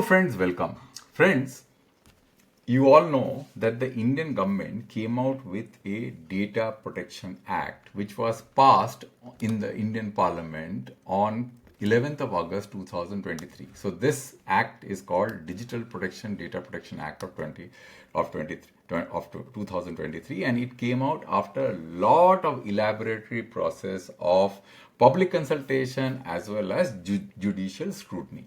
friends, welcome. Friends, you all know that the Indian government came out with a Data Protection Act which was passed in the Indian Parliament on 11th of August 2023. So this act is called Digital Protection Data Protection Act of 2023, and it came out after a lot of elaboratory process of public consultation as well as judicial scrutiny.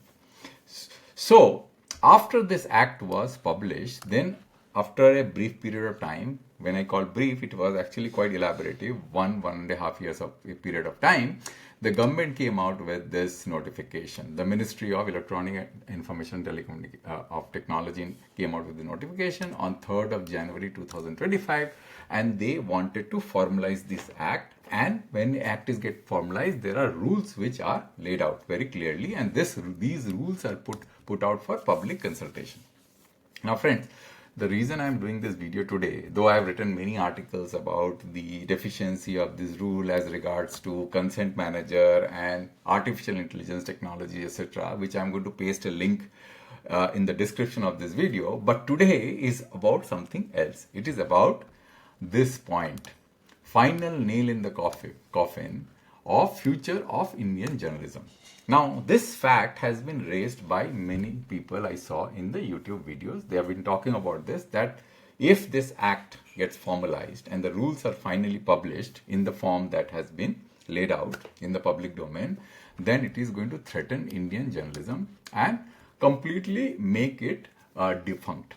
So, after this act was published, then after a brief period of time, when I call brief, it was actually quite elaborative, one and a half years of a period of time, the government came out with this notification. The Ministry of Electronic Information of Technology came out with the notification on 3rd of January 2025, and they wanted to formalize this act. And when the act is get formalized, there are rules which are laid out very clearly, and these rules are put out for public consultation. Now friends, the reason I'm doing this video today, though I've written many articles about the deficiency of this rule as regards to consent manager and artificial intelligence technology, etc., which I'm going to paste a link in the description of this video, but today is about something else. It is about this point. Final nail in the coffin of future of Indian journalism. Now, this fact has been raised by many people I saw in the YouTube videos. They have been talking about this, that if this act gets formalized and the rules are finally published in the form that has been laid out in the public domain, then it is going to threaten Indian journalism and completely make it defunct.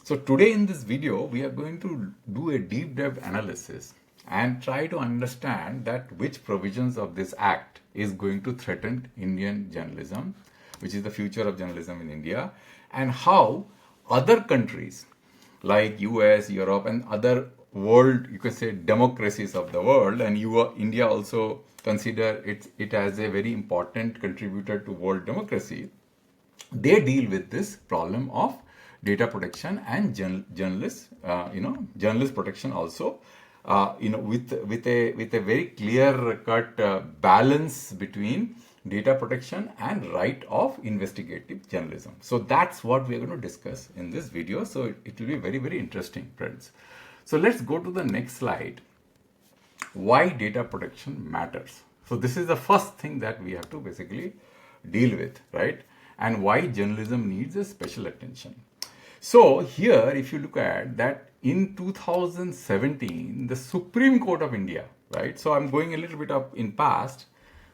So today in this video, we are going to do a deep dive analysis and try to understand that which provisions of this act is going to threaten Indian journalism, which is the future of journalism in India, and how other countries like US, Europe, and other world, you can say democracies of the world, and India also consider it as a very important contributor to world democracy, they deal with this problem of data protection and journalist protection also. With a very clear-cut balance between data protection and right of investigative journalism. So that's what we're going to discuss in this video. So it will be very, very interesting, friends. So let's go to the next slide. Why data protection matters. So this is the first thing that we have to basically deal with, right? And why journalism needs a special attention. So here, if you look at that, in 2017, the Supreme Court of India, right? So I'm going a little bit up in past.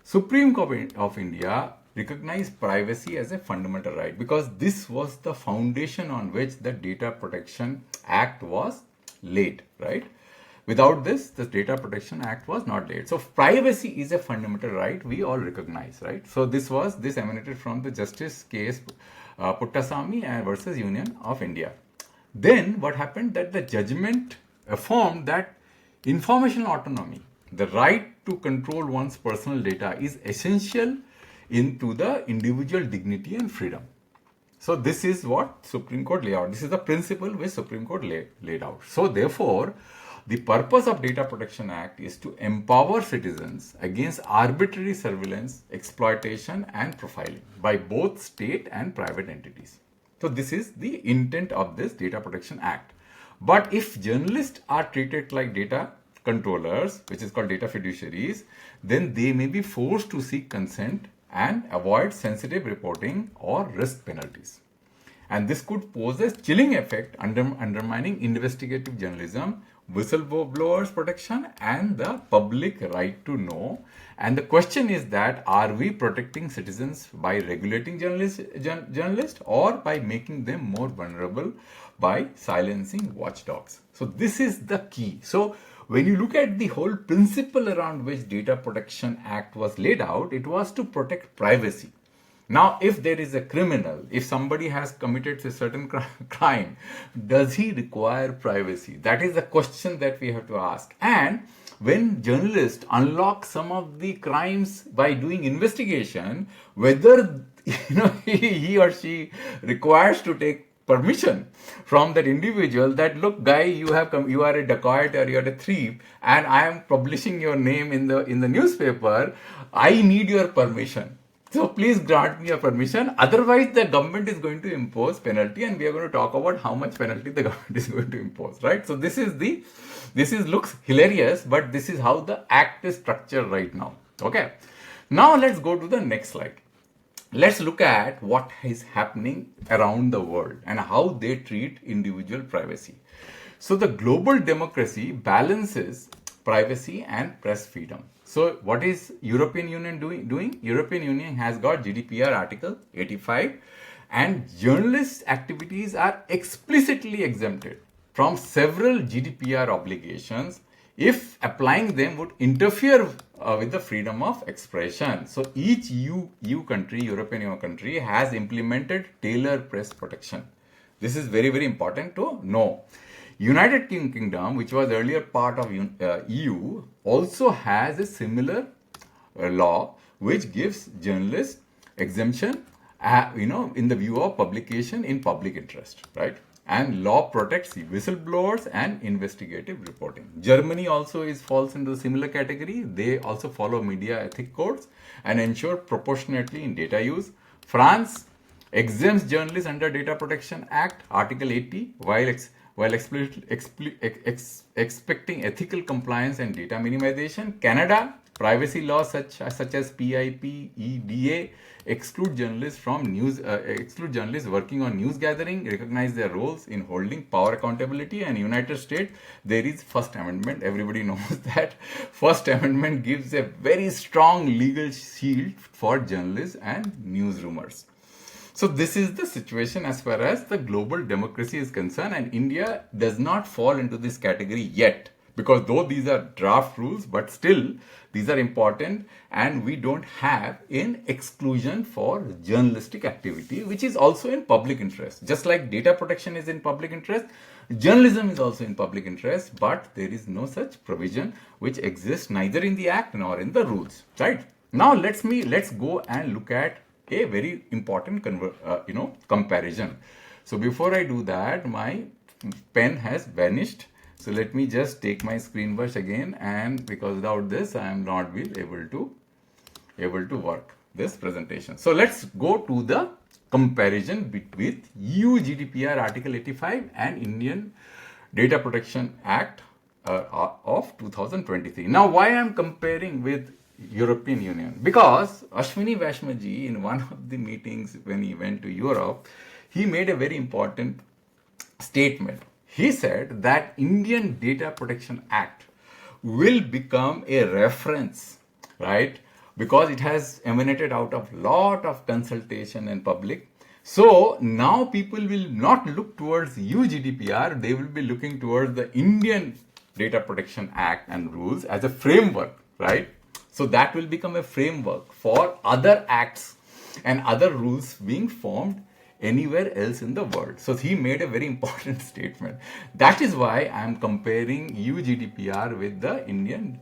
Supreme Court of India recognized privacy as a fundamental right because this was the foundation on which the Data Protection Act was laid, right? Without this, the Data Protection Act was not laid. So privacy is a fundamental right we all recognize, right? So this emanated from the justice case Puttasamy versus Union of India. Then what happened, that the judgment affirmed that information autonomy, the right to control one's personal data, is essential into the individual dignity and freedom. So this is what Supreme Court laid out. This is the principle which Supreme Court laid out. So therefore, the purpose of Data Protection Act is to empower citizens against arbitrary surveillance, exploitation and profiling by both state and private entities. So this is the intent of this Data Protection Act. But if journalists are treated like data controllers, which is called data fiduciaries, then they may be forced to seek consent and avoid sensitive reporting or risk penalties. And this could pose a chilling effect undermining investigative journalism, whistleblowers protection and the public right to know. And the question is that, are we protecting citizens by regulating journalists or by making them more vulnerable by silencing watchdogs? So this is the key. So when you look at the whole principle around which Data Protection Act was laid out, it was to protect privacy. Now, if there is a criminal, if somebody has committed a certain crime, does he require privacy? That is the question that we have to ask. And when journalists unlock some of the crimes by doing investigation, whether he or she requires to take permission from that individual that, look, guy, you are a dacoit or you are a thief, and I am publishing your name in the newspaper. I need your permission. So please grant me a permission. Otherwise, the government is going to impose penalty, and we are going to talk about how much penalty the government is going to impose, right? So this is looks hilarious, but this is how the act is structured right now. Okay. Now let's go to the next slide. Let's look at what is happening around the world and how they treat individual privacy. So the global democracy balances privacy and press freedom. So what is European Union doing? European Union has got GDPR Article 85, and journalist activities are explicitly exempted from several GDPR obligations if applying them would interfere with the freedom of expression. So each EU country, European Union country, has implemented tailored press protection. This is very, very important to know. United Kingdom, which was earlier part of EU, also has a similar law which gives journalists exemption, in the view of publication in public interest, right? And law protects whistleblowers and investigative reporting. Germany also falls into the similar category. They also follow media ethic codes and ensure proportionality in data use. France exempts journalists under Data Protection Act, Article 80, while expecting ethical compliance and data minimization. Canada, privacy laws such as PIP, EDA exclude journalists working on news gathering, recognize their roles in holding power accountability. And United States, there is First Amendment. Everybody knows that First Amendment gives a very strong legal shield for journalists and newsroomers. So this is the situation as far as the global democracy is concerned, and India does not fall into this category yet, because though these are draft rules, but still these are important, and we don't have an exclusion for journalistic activity, which is also in public interest. Just like data protection is in public interest, journalism is also in public interest, but there is no such provision which exists neither in the act nor in the rules, right? Now let's go and look at a very important comparison. So before I do that, my pen has vanished. So let me just take my screen brush again, and because without this I am not able to work this presentation. So let's go to the comparison with EU GDPR Article 85 and Indian Data Protection Act of 2023. Now why I am comparing with European Union? Because Ashwini Vaishnaji, in one of the meetings when he went to Europe, he made a very important statement. He said that Indian Data Protection Act will become a reference, right? Because it has emanated out of lot of consultation and public. So now people will not look towards EU GDPR, they will be looking towards the Indian Data Protection Act and rules as a framework, right? So that will become a framework for other acts and other rules being formed anywhere else in the world. So he made a very important statement. That is why I am comparing EU GDPR with the Indian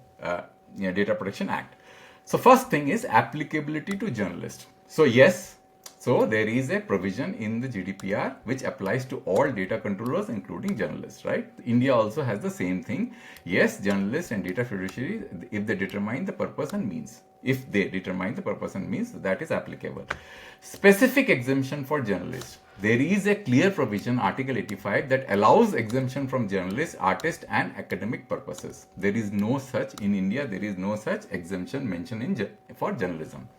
Data Protection Act. So first thing is applicability to journalists. So yes, so there is a provision in the GDPR which applies to all data controllers, including journalists, right? India also has the same thing. Yes, journalists and data fiduciaries, if they determine the purpose and means. If they determine the purpose and means, that is applicable. Specific exemption for journalists. There is a clear provision, Article 85, that allows exemption from journalists, artists and academic purposes. There is no such, in India, there is no such exemption mentioned for journalism.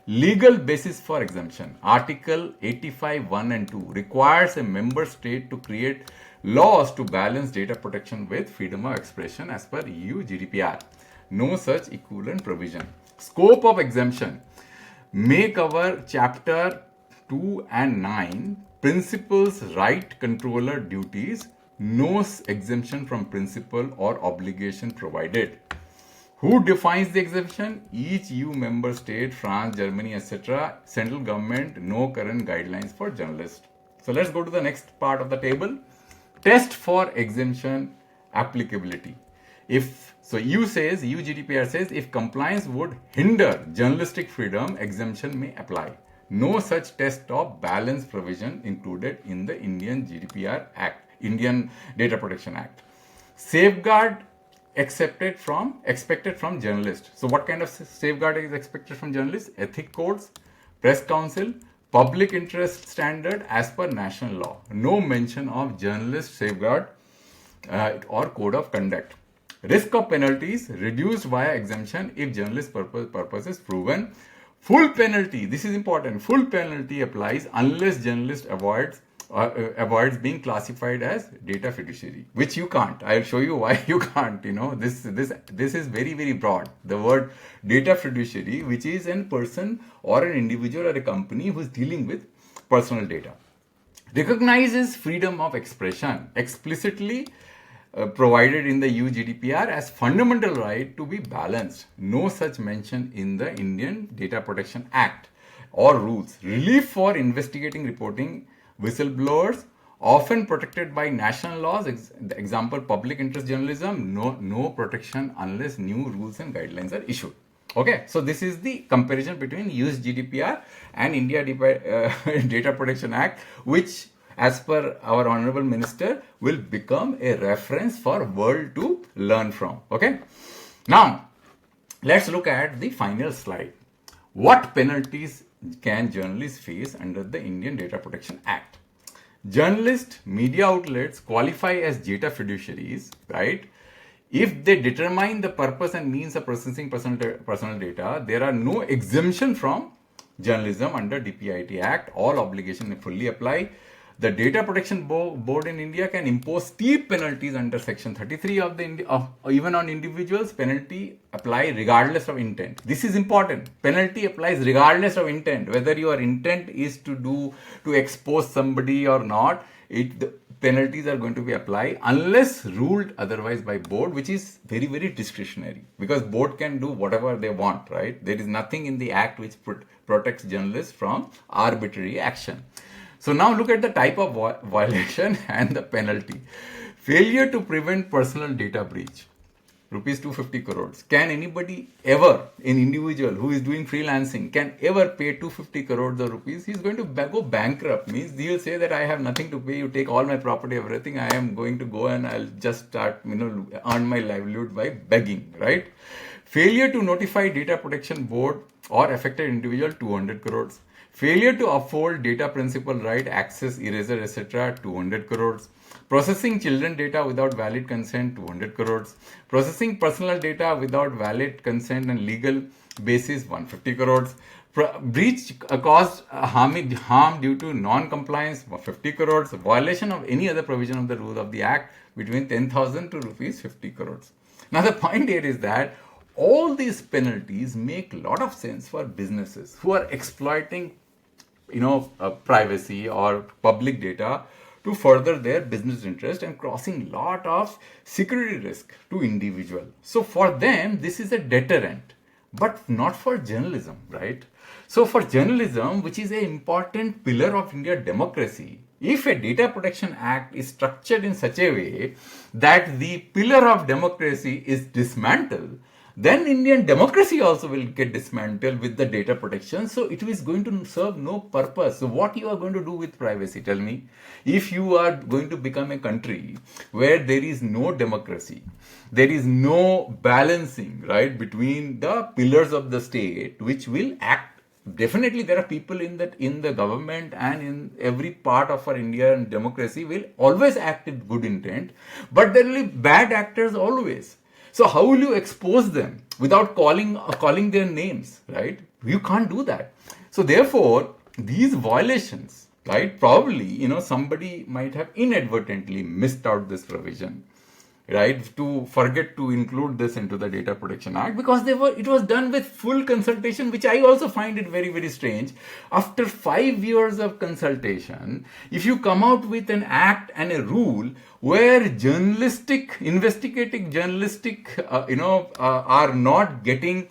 Legal basis for exemption. Article 85 1 and 2 requires a member state to create laws to balance data protection with freedom of expression as per EU GDPR. No such equivalent provision. Scope of exemption may cover chapter 2 and 9, principals, right, controller, duties. No exemption from principle or obligation provided. Who defines the exemption? Each EU member state, France, Germany, etc. Central government, no current guidelines for journalists. So let's go to the next part of the table. Test for exemption applicability. EU GDPR says if compliance would hinder journalistic freedom, exemption may apply. No such test of balance provision included in the Indian GDPR Act, Indian Data Protection Act. Safeguard expected from journalists. So what kind of safeguard is expected from journalists? Ethic codes, Press Council, public interest standard as per national law. No mention of journalist safeguard or code of conduct. Risk of penalties reduced via exemption if journalist purpose is proven. Full penalty, this is important, full penalty applies unless journalist avoids being classified as data fiduciary, which you can't. I'll show you why you can't. This is very, very broad. The word data fiduciary, which is a person or an individual or a company who is dealing with personal data. Recognizes freedom of expression explicitly provided in the EU GDPR as fundamental right to be balanced. No such mention in the Indian Data Protection Act or rules. Relief for investigating, reporting whistleblowers, often protected by national laws. Example, public interest journalism, no protection unless new rules and guidelines are issued. Okay, so this is the comparison between US GDPR and India Data Protection Act, which, as per our Honorable Minister, will become a reference for world to learn from. Okay, now let's look at the final slide. What penalties can journalists face under the Indian Data Protection Act? Journalists, media outlets qualify as data fiduciaries, right? If they determine the purpose and means of processing personal data, there are no exemption from journalism under DPIT Act. All obligations fully apply. The Data Protection Board in India can impose steep penalties under Section 33 of the even on individuals. Penalty apply regardless of intent. This is important. Penalty applies regardless of intent. Whether your intent is to expose somebody or not, the penalties are going to be applied unless ruled otherwise by board, which is very, very discretionary, because board can do whatever they want, right? There is nothing in the act which protects journalists from arbitrary action. So now look at the type of violation and the penalty. Failure to prevent personal data breach, rupees 250 crores. Can anybody ever, an individual who is doing freelancing, can ever pay 250 crores of rupees? He's going to go bankrupt. Means he'll say that I have nothing to pay. You take all my property, everything. I am going to go and I'll just start, earn my livelihood by begging, right? Failure to notify Data Protection Board or affected individual, 200 crores. Failure to uphold data principal right, access, eraser, etc., 200 crores. Processing children data without valid consent, 200 crores. Processing personal data without valid consent and legal basis, 150 crores. Breach caused harm due to non-compliance, 50 crores. Violation of any other provision of the rule of the Act, between 10,000 to rupees 50 crores. Now the point here is that all these penalties make a lot of sense for businesses who are exploiting privacy or public data to further their business interest and crossing lot of security risk to individual. So for them, this is a deterrent, but not for journalism, right? So for journalism, which is an important pillar of India democracy, if a Data Protection Act is structured in such a way that the pillar of democracy is dismantled, then Indian democracy also will get dismantled with the data protection. So it is going to serve no purpose. So what you are going to do with privacy? Tell me. If you are going to become a country where there is no democracy, there is no balancing, right, between the pillars of the state, which will act. Definitely there are people in the government and in every part of our Indian democracy will always act with good intent, but there will be bad actors always. So how will you expose them without calling their names, right? You can't do that. So therefore, these violations, right? Probably, somebody might have inadvertently missed out this provision, right? To forget to include this into the Data Protection Act, because it was done with full consultation, which I also find it very, very strange. After 5 years of consultation, if you come out with an act and a rule where investigative journalistic, are not getting,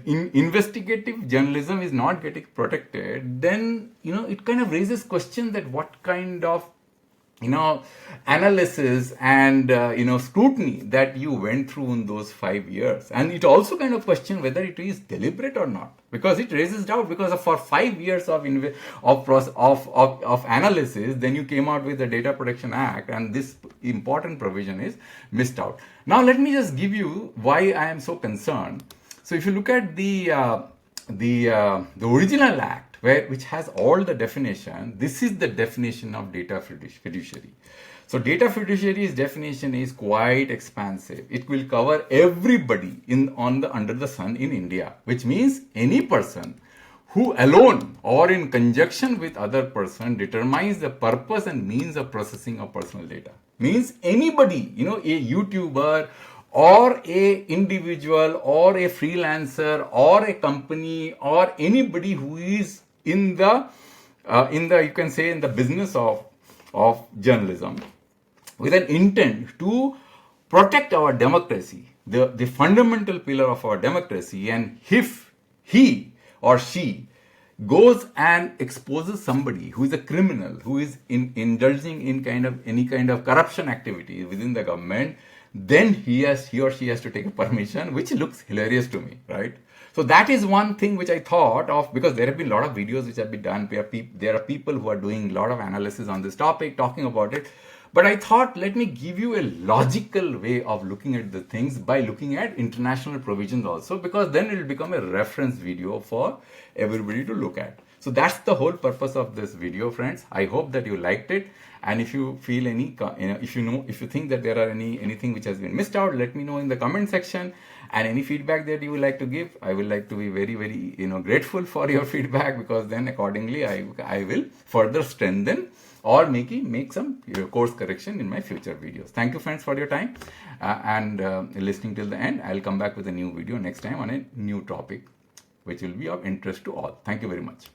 investigative journalism is not getting protected, then, it kind of raises question that what kind of analysis and scrutiny that you went through in those 5 years. And it also kind of question whether it is deliberate or not, because it raises doubt, because for 5 years of analysis, then you came out with the Data Protection Act and this important provision is missed out. Now let me just give you why I am so concerned. So if you look at the the original act, which has all the definition. This is the definition of data fiduciary. So data fiduciary's definition is quite expansive. It will cover everybody under the sun in India, which means any person who alone or in conjunction with other person determines the purpose and means of processing of personal data. Means anybody, a YouTuber or a individual or a freelancer or a company or anybody who is in the you can say in the business of journalism with an intent to protect our democracy, the fundamental pillar of our democracy, and if he or she goes and exposes somebody who is a criminal, who is indulging in any kind of corruption activity within the government, then he or she has to take a permission, which looks hilarious to me, right? So that is one thing which I thought of, because there have been a lot of videos which have been done. There are people who are doing a lot of analysis on this topic, talking about it. But I thought, let me give you a logical way of looking at the things by looking at international provisions also, because then it will become a reference video for everybody to look at. So that's the whole purpose of this video, friends. I hope that you liked it. And if you feel if you think that there are anything which has been missed out, let me know in the comment section. And any feedback that you would like to give, I would like to be very, very grateful for your feedback, because then accordingly I will further strengthen or make some course correction in my future videos. Thank you, friends, for your time and listening till the end. I'll come back with a new video next time on a new topic which will be of interest to all. Thank you very much.